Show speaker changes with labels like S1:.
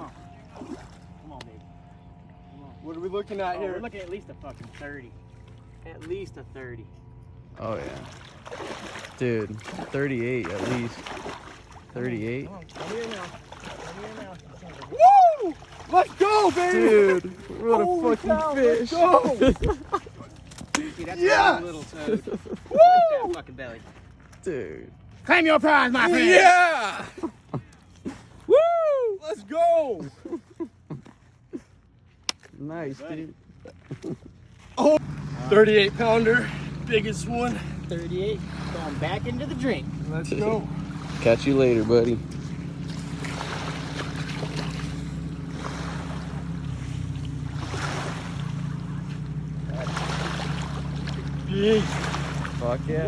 S1: on. Come on, baby. Come on.
S2: What are we looking at here?
S1: We're looking at least a fucking 30. At least a 30.
S3: Oh yeah. Dude, 38 at least. 38?
S1: Come on, come here now. Come here now.
S2: Woo! Let's go, baby!
S3: Dude, what
S2: Holy
S3: a fucking
S2: cow,
S3: fish.
S2: Let's go!
S1: See, that's
S2: Yes!
S1: a little toad.
S2: Woo!
S1: That fucking belly.
S3: Dude.
S1: Claim your prize, my friend.
S2: Yeah! Woo! Let's go!
S3: Nice, dude.
S2: Oh, 38 pounder, biggest one.
S1: 38. Going back into the drink.
S2: Let's go.
S3: Catch you later, buddy.
S2: Big.
S3: Fuck yeah.